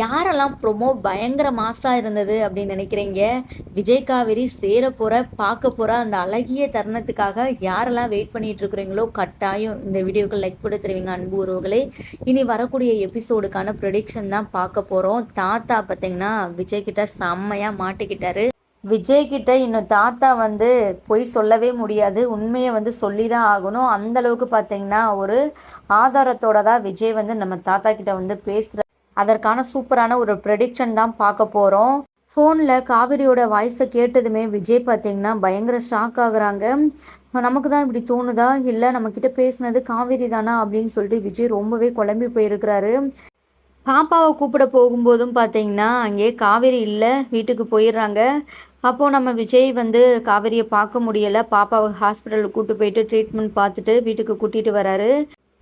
யாரெல்லாம் ப்ரொமோ பயங்கர மாஸா இருந்தது அப்படின்னு நினைக்கிறீங்க? விஜய் காவேரி சேரப்போற, பார்க்க போற அந்த அழகிய தருணத்துக்காக யாரெல்லாம் வெயிட் பண்ணிட்டு இருக்கிறீங்களோ, கட்டாயம் இந்த வீடியோக்கு லைக் போட்டு தருவீங்க அன்பு உறவுகளே. இனி வரக்கூடிய எபிசோடுக்கான ப்ரெடிக்ஷன் தான் பார்க்க போறோம். தாத்தா பார்த்தீங்கன்னா, விஜய் கிட்ட செம்மையா மாட்டிக்கிட்டாரு. விஜய் கிட்ட இன்னும் தாத்தா வந்து பொய் சொல்லவே முடியாது. உண்மைய வந்து சொல்லி தான் ஆகணும். அந்த அளவுக்கு பார்த்தீங்கன்னா, ஒரு ஆதாரத்தோட தான் விஜய் வந்து நம்ம தாத்தா கிட்ட வந்து பேசுறாரு. அதற்கான சூப்பரான ஒரு ப்ரெடிக்ஷன் தான் பார்க்க போகிறோம். ஃபோனில் காவிரியோட வாய்ஸை கேட்டதுமே விஜய் பார்த்தீங்கன்னா பயங்கர ஷாக் ஆகுறாங்க. நமக்கு தான் இப்படி தோணுதா, இல்லை நம்மக்கிட்ட பேசுனது காவேரி தானா அப்படின்னு சொல்லிட்டு விஜய் ரொம்பவே குழம்பி போயிருக்கிறாரு. பாப்பாவை கூப்பிட போகும்போதும் பார்த்தீங்கன்னா அங்கே காவேரி இல்லை, வீட்டுக்கு போயிடுறாங்க. அப்போது நம்ம விஜய் வந்து காவேரியை பார்க்க முடியலை. பாப்பாவை ஹாஸ்பிட்டலுக்கு கூப்பிட்டு போயிட்டு ட்ரீட்மெண்ட் பார்த்துட்டு வீட்டுக்கு கூட்டிகிட்டு வராரு.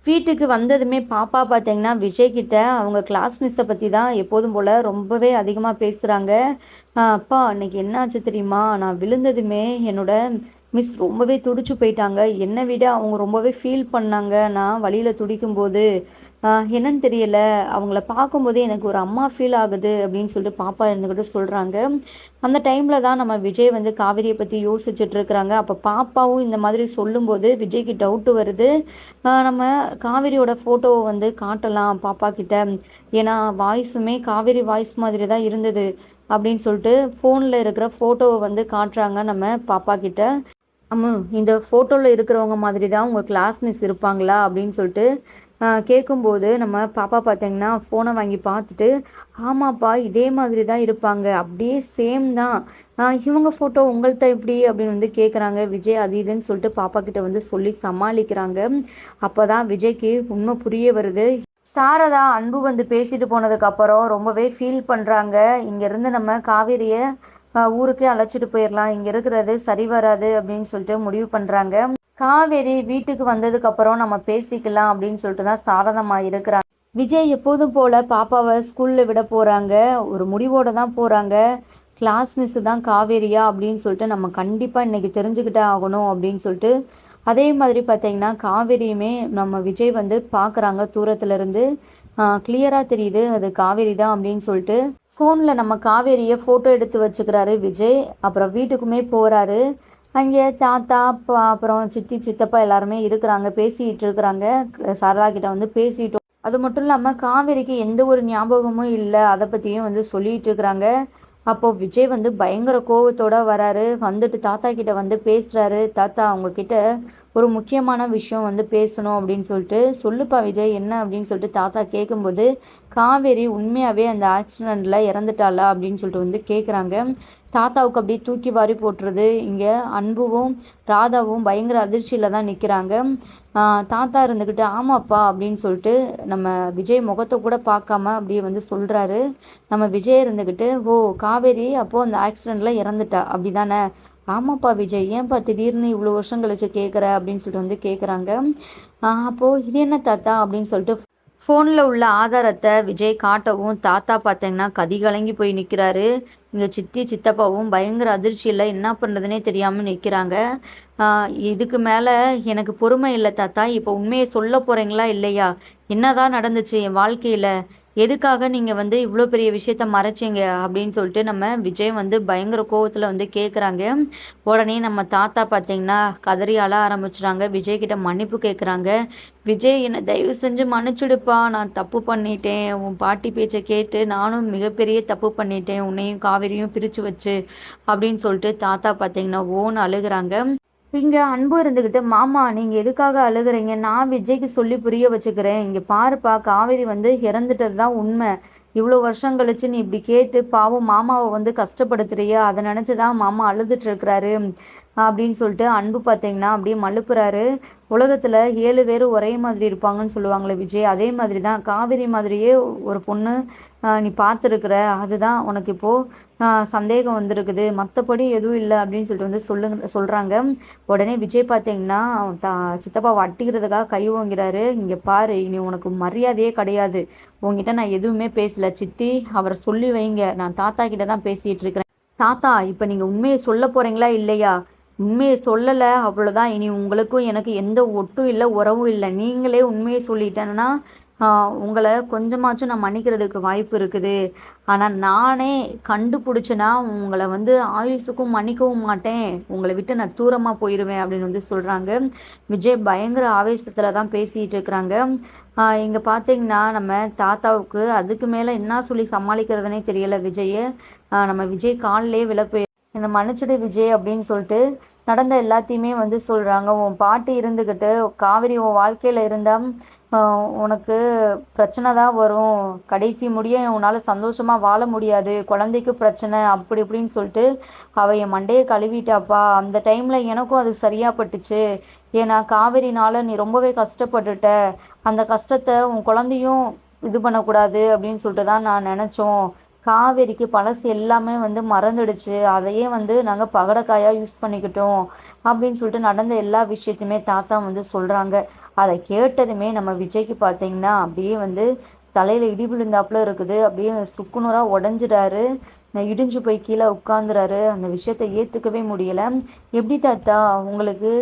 வீட்டுக்கு வந்ததுமே பாப்பா பார்த்தீங்கன்னா விஜய் கிட்ட அவங்க கிளாஸ் மிஸ்ஸை பற்றி தான் எப்போதும் போல் ரொம்பவே அதிகமாக பேசுகிறாங்க. அப்பா அன்னைக்கு என்னாச்சு தெரியுமா, நான் விழுந்ததுமே என்னோட மிஸ் ரொம்பவே துடிச்சு போயிட்டாங்க. என்னை விட அவங்க ரொம்பவே ஃபீல் பண்ணாங்க. நான் வழியில் துடிக்கும்போது என்னன்னு தெரியல, அவங்கள பார்க்கும்போதே எனக்கு ஒரு அம்மா ஃபீல் ஆகுது அப்படின்னு சொல்லிட்டு பாப்பா இருந்துக்கிட்டு சொல்கிறாங்க. அந்த டைமில் தான் நம்ம விஜய் வந்து காவிரியை பற்றி யோசிச்சுட்டு இருக்கிறாங்க. அப்போ பாப்பாவும் இந்த மாதிரி சொல்லும்போது விஜய்க்கு டவுட்டு வருது. நம்ம காவேரியோட ஃபோட்டோவை வந்து காட்டலாம் பாப்பா கிட்ட, ஏன்னா வாய்ஸுமே காவேரி வாய்ஸ் மாதிரி தான் இருந்தது அப்படின்னு சொல்லிட்டு ஃபோனில் இருக்கிற ஃபோட்டோவை வந்து காட்டுறாங்க நம்ம பாப்பா கிட்ட. அம்மு, இந்த ஃபோட்டோவில் இருக்கிறவங்க மாதிரி தான் உங்கள் கிளாஸ் மிஸ் இருப்பாங்களா அப்படின்னு சொல்லிட்டு கேட்கும்போது நம்ம பாப்பா பார்த்தீங்கன்னா ஃபோனை வாங்கி பார்த்துட்டு, ஆமாப்பா இதே மாதிரி தான் இருப்பாங்க, அப்படியே சேம் தான், இவங்க ஃபோட்டோ உங்கள்கிட்ட எப்படி அப்படின்னு வந்து கேட்குறாங்க விஜய். அது இதுன்னு சொல்லிட்டு பாப்பா கிட்ட வந்து சொல்லி சமாளிக்கிறாங்க. அப்போ தான் விஜய்க்கு உண்மை புரிய வருது. சாரதா அன்பு வந்து பேசிட்டு போனதுக்கப்புறம் ரொம்பவே ஃபீல் பண்ணுறாங்க. இங்கேருந்து நம்ம காவேரியை ஊருக்கே அழைச்சிட்டு போயிடலாம், இங்கே இருக்கிறது சரி வராது அப்படின்னு சொல்லிட்டு முடிவு பண்ணுறாங்க. காவேரி வீட்டுக்கு வந்ததுக்கப்புறம் நம்ம பேசிக்கலாம் அப்படின்னு சொல்லிட்டு தான் சாரதம்மா இருக்கிறாங்க. விஜய் எப்போதும் போல் பாப்பாவை ஸ்கூலில் விட போகிறாங்க. ஒரு முடிவோடு தான் போகிறாங்க. கிளாஸ் மிஸ்ஸு தான் காவேரியா அப்படின்னு சொல்லிட்டு நம்ம கண்டிப்பாக இன்றைக்கி தெரிஞ்சுக்கிட்டே ஆகணும் அப்படின்னு சொல்லிட்டு. அதே மாதிரி பார்த்தீங்கன்னா காவேரியுமே நம்ம விஜய் வந்து பார்க்குறாங்க தூரத்துலேருந்து. கிளியராக தெரியுது அது காவேரி தான் அப்படின்னு சொல்லிட்டு. ஃபோனில் நம்ம காவேரியை ஃபோட்டோ எடுத்து வச்சுக்கிறாரு விஜய். அப்புறம் வீட்டுக்குமே போகிறாரு. அங்கே தாத்தா அப்புறம் சித்தி சித்தப்பா எல்லாருமே இருக்கிறாங்க, பேசிகிட்டு இருக்கிறாங்க. சாரதா கிட்ட வந்து பேசிட்டோம். அது மட்டும் இல்லாமல் காவேரிக்கு எந்த ஒரு ஞாபகமும் இல்லை, அதை பற்றியும் வந்து சொல்லிகிட்டு இருக்கிறாங்க. அப்போது விஜய் வந்து பயங்கர கோவத்தோடு வராரு. வந்துட்டு தாத்தா கிட்ட வந்து பேசுகிறாரு. தாத்தா அவங்கக்கிட்ட ஒரு முக்கியமான விஷயம் வந்து பேசணும் அப்படின்னு சொல்லிட்டு. சொல்லுப்பா விஜய் என்ன அப்படின்னு சொல்லிட்டு தாத்தா கேட்கும்போது, காவேரி உண்மையாகவே அந்த ஆக்சிடெண்ட்டில் இறந்துட்டாளா அப்படின்னு சொல்லிட்டு வந்து கேட்குறாங்க. தாத்தாவுக்கு அப்படியே தூக்கி வாரி போட்டுருது. இங்கே அன்புவும் ராதாவும் பயங்கர அதிர்ச்சியில் தான் நிற்கிறாங்க. தாத்தா இருந்துக்கிட்டு ஆமாப்பா அப்படின்னு சொல்லிட்டு நம்ம விஜய் முகத்தை கூட பார்க்காம அப்படியே வந்து சொல்கிறாரு. நம்ம விஜய் இருந்துக்கிட்டு, ஓ காவேரி அப்போது அந்த ஆக்சிடெண்ட்டில் இறந்துட்டா அப்படி தானே? ஆமாப்பா விஜய், ஏன்ப்பா திடீர்னு இவ்வளோ வருஷம் கழிச்சு கேட்குற அப்படின்னு சொல்லிட்டு வந்து கேட்குறாங்க. அப்போது இது என்ன தாத்தா அப்படின்னு சொல்லிட்டு ஃபோனில் உள்ள ஆதாரத்தை விஜய் காட்டவும் தாத்தா பார்த்தீங்கன்னா கதிகலங்கி போய் நிற்கிறாரு. இங்கே சித்தி சித்தப்பாவும் பயங்கர அதிர்ச்சியில் என்ன பண்ணுறதுனே தெரியாமல் நிற்கிறாங்க. இதுக்கு மேலே எனக்கு பொறுமை இல்லை தாத்தா, இப்போ உண்மையை சொல்ல போகிறீங்களா இல்லையா? என்னதான் நடந்துச்சு என் வாழ்க்கையில், எதுக்காக நீங்கள் வந்து இவ்வளோ பெரிய விஷயத்த மறைச்சிங்க அப்படின்னு சொல்லிட்டு நம்ம விஜய் வந்து பயங்கர கோவத்தில் வந்து கேட்குறாங்க. உடனே நம்ம தாத்தா பார்த்தீங்கன்னா கதறி அழ ஆரம்பிச்சுறாங்க. விஜய் கிட்ட மன்னிப்பு கேட்குறாங்க. விஜய் என்னை தயவு செஞ்சு மன்னிச்சுடுப்பா, நான் தப்பு பண்ணிட்டேன், உன் பாட்டி பேச்சை கேட்டு நானும் மிகப்பெரிய தப்பு பண்ணிட்டேன், உன்னையும் காவேரியும் பிரித்து வச்சு அப்படின்னு சொல்லிட்டு தாத்தா பார்த்தீங்கன்னா ஓன்னு அழுகுறாங்க. இங்கே அன்பு இருந்துக்கிட்டு, மாமா நீங்கள் எதுக்காக அழுகுறீங்க, நான் விஜய்க்கு சொல்லி புரிய வச்சுக்கிறேன், இங்கே பாருப்பா காவேரி வந்து இறந்துட்டது தான் உண்மை, இவ்வளோ வருஷம் கழிச்சு நீ இப்படி கேட்டு பாவம் மாமாவை வந்து கஷ்டப்படுத்துறியா, அதை நினச்சி தான் மாமா அழுதுட்டு இருக்கிறாரு அப்படின்னு சொல்லிட்டு அன்பு பார்த்தீங்கன்னா அப்படியே மழுப்புறாரு. உலகத்தில் 7 பேர் ஒரே மாதிரி இருப்பாங்கன்னு சொல்லுவாங்களே விஜய், அதே மாதிரி தான் காவேரி மாதிரியே ஒரு பொண்ணு நீ பார்த்துருக்குற, அதுதான் உனக்கு இப்போது சந்தேகம் வந்திருக்குது, மற்றபடி எதுவும் இல்லை அப்படின்னு சொல்லிட்டு வந்து சொல்கிறாங்க. உடனே விஜய் பார்த்தீங்கன்னா சித்தப்பாவை அட்டிக்கிறதுக்காக கை ஓங்கிறாரு. இங்கே பாரு, இனி உனக்கு மரியாதையே கிடையாது, உங்ககிட்ட நான் எதுவுமே பேசல, சித்தி அவரை சொல்லி வைங்க, நான் தாத்தா கிட்ட தான் பேசிகிட்டு இருக்கிறேன். தாத்தா இப்போ நீங்கள் உண்மையை சொல்ல போகிறீங்களா இல்லையா? உண்மையை சொல்லலை அவ்வளோதான், இனி உங்களுக்கும் எனக்கு எந்த ஒட்டும் இல்லை, உறவும் இல்லை, நீங்களே உண்மையை சொல்லிட்டேன்னா உங்கள கொஞ்சமாச்சும் நான் மன்னிக்கிறதுக்கு வாய்ப்பு இருக்குது. ஆனா நானே கண்டுபிடிச்சேன்னா, உங்கள வந்து ஆயுசுக்கும் மன்னிக்கவும் மாட்டேன். உங்கள விட்டு நான் தூரமா போயிருவேன் அப்படின்னு வந்து சொல்றாங்க. விஜய் பயங்கர ஆவேசத்துல தான் பேசிட்டு இருக்கிறாங்க. இங்க பார்த்தீங்கன்னா, நம்ம தாத்தாவுக்கு அதுக்கு மேல என்ன சொல்லி சமாளிக்கிறதுன்னே தெரியல விஜய. நம்ம விஜய் கால்லயே விழ என்ன மன்னிச்சிடு விஜய் அப்படின்னு சொல்லிட்டு நடந்த எல்லாத்தையுமே வந்து சொல்றாங்க. உன் பாட்டி இருந்துக்கிட்டு காவேரி உன் வாழ்க்கையில இருந்தா உனக்கு பிரச்சனை தான் வரும். கடைசி முடிய உன்னால் சந்தோஷமா வாழ முடியாது. குழந்தைக்கு பிரச்சனை அப்படி இப்படின்னு சொல்லிட்டு அவ என் மண்டையை கழுவிட்டாப்பா. அந்த டைம்ல எனக்கும் அது சரியா பட்டுச்சு. ஏன்னா காவேரினால நீ ரொம்பவே கஷ்டப்பட்டுட்ட. அந்த கஷ்டத்தை உன் குழந்தையும் இது பண்ணக்கூடாது அப்படின்னு சொல்லிட்டு தான் நான் நினச்சோம். காவேரிக்கு பழசு எல்லாமே வந்து மறந்துடுச்சு. அதையே வந்து நாங்கள் பகடைக்காயாக யூஸ் பண்ணிக்கிட்டோம் அப்படின்னு சொல்லிட்டு நடந்த எல்லா விஷயத்தையுமே தாத்தா வந்து சொல்கிறாங்க. அதை கேட்டதுமே நம்ம விஜய்க்கு பார்த்தீங்கன்னா அப்படியே வந்து தலையில் இடி விழுந்தாப்புல இருக்குது. அப்படியே சுக்குநூறாக உடஞ்சிடாரு. இடிஞ்சு போய் கீழே உட்காந்துறாரு. அந்த விஷயத்தை ஏற்றுக்கவே முடியலை. எப்படி தாத்தா உங்களுக்கு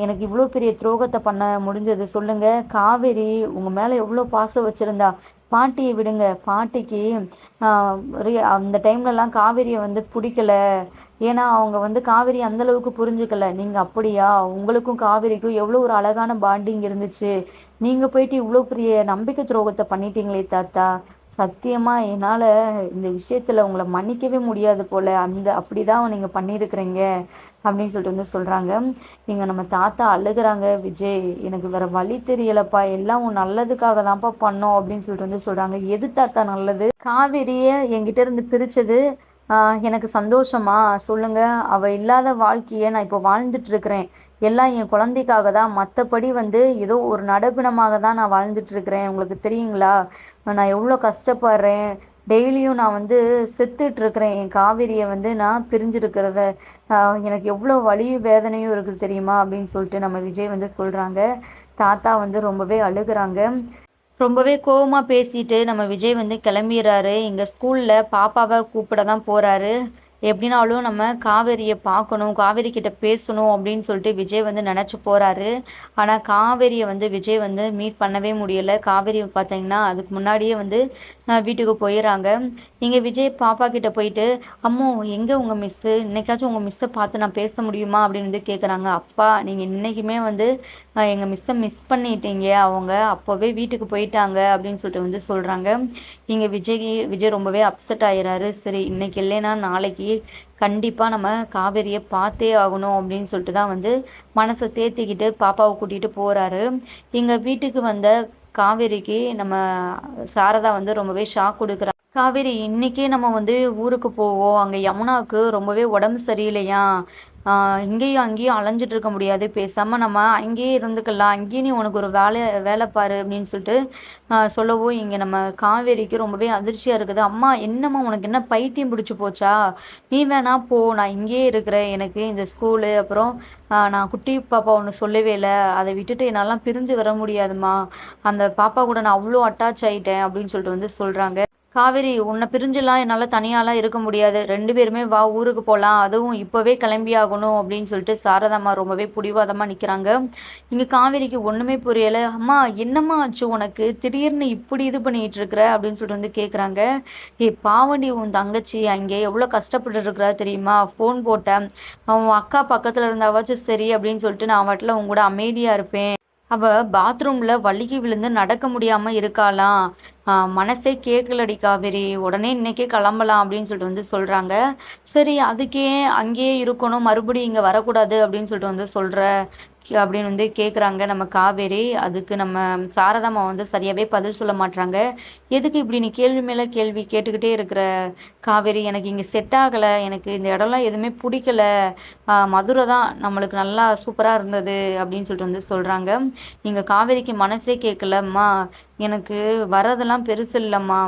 எனக்கு இவ்வளோ பெரிய துரோகத்தை பண்ண முடிஞ்சது சொல்லுங்க. காவேரி உங்கள் மேலே எவ்வளோ பாசம் வச்சுருந்தா. பாட்டியை விடுங்க. பாட்டிக்கு அந்த டைம்லலாம் காவேரியை வந்து பிடிக்கல. ஏன்னா அவங்க வந்து காவேரி அந்தளவுக்கு புரிஞ்சுக்கல. நீங்கள் அப்படியா? உங்களுக்கும் காவேரிக்கும் எவ்வளோ ஒரு அழகான பாண்டிங் இருந்துச்சு. நீங்கள் போயிட்டு இவ்வளோ பெரிய நம்பிக்கை துரோகத்தை பண்ணிட்டீங்களே தாத்தா. சத்தியமாக என்னால் இந்த விஷயத்தில் உங்களை மன்னிக்கவே முடியாது போல். அப்படிதான் நீங்கள் பண்ணியிருக்கிறீங்க அப்படின்னு சொல்லிட்டு வந்து சொல்கிறாங்க. இங்கே நம்ம தாத்தா அழுகுறாங்க. விஜய் எனக்கு வேறு வழி தெரியலப்பா. எல்லாம் உன் நல்லதுக்காக தான்ப்பா பண்ணோம் அப்படின்னு சொல்லிட்டு வந்து சொல்கிறாங்க. எது தாத்தா நல்லது? காவேரியை என்கிட்ட இருந்து பிரித்தது எனக்கு சந்தோஷமா சொல்லுங்க. அவள் இல்லாத வாழ்க்கையை நான் இப்போ வாழ்ந்துட்டு இருக்கிறேன். எல்லாம் என் குழந்தைக்காக தான். மற்றபடி வந்து ஏதோ ஒரு நடப்பினமாக தான் நான் வாழ்ந்துட்டு இருக்கிறேன். உங்களுக்கு தெரியுங்களா? நான் எவ்வளோ கஷ்டப்படுறேன். டெய்லியும் நான் வந்து செத்துட்ருக்கிறேன். என் காவேரியை வந்து நான் பிரிஞ்சிருக்கிறத எனக்கு எவ்வளோ வலியும் வேதனையும் இருக்குது தெரியுமா அப்படின்னு சொல்லிட்டு நம்ம விஜய் வந்து சொல்கிறாங்க. தாத்தா வந்து ரொம்பவே அழுகுறாங்க. ரொம்பவே கோவமா பேசிட்டு நம்ம விஜய் வந்து கிளம்பிடுறாரு. எங்க ஸ்கூல்ல பாப்பாவை கூப்பிட தான் போறாரு. எப்படின்னாலும் நம்ம காவேரியை பார்க்கணும், காவேரி கிட்ட பேசணும் அப்படின்னு சொல்லிட்டு விஜய் வந்து நினச்சி போறாரு. ஆனால் காவேரியை வந்து விஜய் வந்து மீட் பண்ணவே முடியல. காவேரி பார்த்தீங்கன்னா அதுக்கு முன்னாடியே வந்து வீட்டுக்கு போயிடறாங்க. இங்கே விஜய் பாப்பா கிட்ட போயிட்டு, அம்மோ எங்கே உங்கள் மிஸ்ஸு? இன்னைக்காச்சும் உங்கள் மிஸ்ஸை பார்த்து நான் பேச முடியுமா அப்படின்னு வந்து கேட்குறாங்க. அப்பா நீங்கள் இன்றைக்குமே வந்து எங்கள் மிஸ்ஸை மிஸ் பண்ணிட்டீங்க. அவங்க அப்போவே வீட்டுக்கு போயிட்டாங்க அப்படின்னு சொல்லிட்டு வந்து சொல்கிறாங்க. இங்கே விஜய் ரொம்பவே அப்செட் ஆகிறாரு. சரி இன்னைக்கு இல்லைன்னா நாளைக்கு கண்டிப்பாக நம்ம காவேரியை பார்த்தே ஆகணும் அப்படின்னு சொல்லிட்டு தான் வந்து மனசை தேத்திக்கிட்டு பாப்பாவை கூட்டிகிட்டு போகிறாரு. எங்கள் வீட்டுக்கு வந்த காவேரிக்கு நம்ம சாரதா வந்து ரொம்பவே ஷாக் கொடுக்குறாங்க. காவேரி இன்னைக்கே நம்ம வந்து ஊருக்கு போவோம். அங்கே யமுனாவுக்கு ரொம்பவே உடம்பு சரியில்லையா. இங்கேயும் அங்கேயும் அலைஞ்சிட்டு இருக்க முடியாது. பேசாமல் நம்ம அங்கேயே இருந்துக்கலாம். அங்கேயே நீ உனக்கு ஒரு வேலை பாரு அப்படின்னு சொல்லிட்டு சொல்லவும் இங்கே நம்ம காவேரிக்கு ரொம்பவே அதிர்ச்சியாக இருக்குது. அம்மா என்னம்மா உனக்கு என்ன பைத்தியம் பிடிச்சி போச்சா? நீ வேணா போ, நான் இங்கேயே இருக்கிறேன். எனக்கு இந்த ஸ்கூலு அப்புறம் நான் குட்டி பாப்பா ஒன்று சொல்லவே இல்லை. அதை விட்டுட்டு என்னாலாம் பிரிஞ்சு வர முடியாதுமா. அந்த பாப்பா கூட நான் அவ்வளோ அட்டாச் ஆகிட்டேன் அப்படின்னு சொல்லிட்டு வந்து சொல்கிறாங்க. காவேரி உன்னை பிரிஞ்சுலாம் என்னால் தனியாலாம் இருக்க முடியாது. 2 பேருமே வா ஊருக்கு போகலாம். அதுவும் இப்போவே கிளம்பி ஆகணும் அப்படின்னு சொல்லிட்டு சாரதாம்மா ரொம்பவே பிடிவாதமாக நிற்கிறாங்க. இங்கே காவேரிக்கு ஒன்றுமே புரியலை. அம்மா என்னம்மா ஆச்சு உனக்கு? திடீர்னு இப்படி இது பண்ணிகிட்டு இருக்கிற அப்படின்னு சொல்லிட்டு வந்து கேட்குறாங்க. பாவண்டி உன் தங்கச்சி அங்கே எவ்வளோ கஷ்டப்பட்டு இருக்கிறா தெரியுமா? ஃபோன் போட்டேன். அவன் அக்கா பக்கத்தில் இருந்தாவாச்சும் சரி அப்படின்னு சொல்லிட்டு நான் வாட்டில் உங்க கூட அமைதியாக இருப்பேன். அவ பாத்ரூம்ல வழுக்கி விழுந்து நடக்க முடியாம இருக்காளாம். மனசே கேட்கலடி காவேரி. உடனே இன்னைக்கே கிளம்பலாம் அப்படின்னு சொல்லிட்டு வந்து சொல்றாங்க. சரி அதுக்கே அங்கேயே இருக்கணும், மறுபடியும் இங்க வரக்கூடாது அப்படின்னு சொல்லிட்டு வந்து சொல்ற அப்படின்னு வந்து கேட்குறாங்க நம்ம காவேரி. அதுக்கு நம்ம சாரதாம்மா வந்து சரியாகவே பதில் சொல்ல மாட்றாங்க. எதுக்கு இப்படி நீ கேள்வி மேலே கேள்வி கேட்டுக்கிட்டே இருக்கிற காவேரி? எனக்கு இங்கே செட் ஆகலை. எனக்கு இந்த இடம்லாம் எதுவுமே பிடிக்கல. மதுரை தான் நம்மளுக்கு நல்லா சூப்பராக இருந்தது அப்படின்னு சொல்லிட்டு வந்து சொல்கிறாங்க. இங்கே காவேரிக்கு மனசே கேட்கலம்மா. எனக்கு வரதெல்லாம் பெருசு இல்லைம்மா.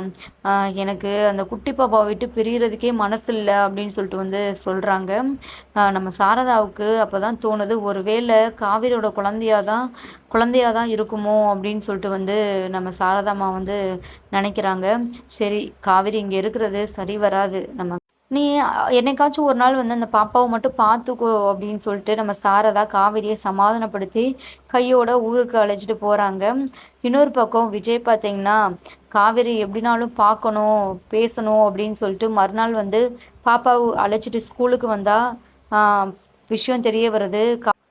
எனக்கு அந்த குட்டி பாப்பாவை விட்டு பிரியறதுக்கே மனசு இல்லை அப்படின்னு சொல்லிட்டு வந்து சொல்கிறாங்க. நம்ம சாரதாவுக்கு அப்போ தான் தோணுது, ஒருவேளை காவேரியோட குழந்தையாக தான் இருக்குமோ அப்படின்னு சொல்லிட்டு வந்து நம்ம சாரதாம்மா வந்து நினைக்கிறாங்க. சரி காவேரி இங்கே இருக்கிறது சரி வராது. நீ என்னைக்காச்சும் ஒரு நாள் வந்து அந்த பாப்பாவை மட்டும் பார்த்துக்கோ அப்படின்னு சொல்லிட்டு நம்ம சாரதா காவேரியை சமாதானப்படுத்தி கையோட ஊருக்கு அழைச்சிட்டு போகிறாங்க. இன்னொரு பக்கம் விஜய் பார்த்தீங்கன்னா, காவேரி எப்படினாலும் பார்க்கணும், பேசணும் அப்படின்னு சொல்லிட்டு மறுநாள் வந்து பாப்பாவ அழைச்சிட்டு ஸ்கூலுக்கு வந்தா, ஆ விஷயம் தெரிய வருது.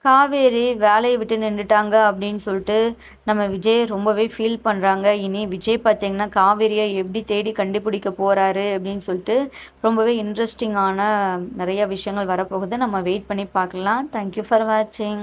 காவேரி வேலைய விட்டு நின்னுட்டாங்க அப்படின்னு சொல்லிட்டு நம்ம விஜய் ரொம்பவே ஃபீல் பண்றாங்க. இனி விஜய் பார்த்தீங்கன்னா, காவேரிய எப்படி தேடி கண்டுபிடிக்க போறாரு அப்படின்னு சொல்லிட்டு ரொம்பவே இன்ட்ரெஸ்டிங்கான நெறைய விஷயங்கள் வரப்போகுது. நம்ம வெயிட் பண்ணி பார்க்கலாம். தேங்க் யூ ஃபார் வாட்சிங்.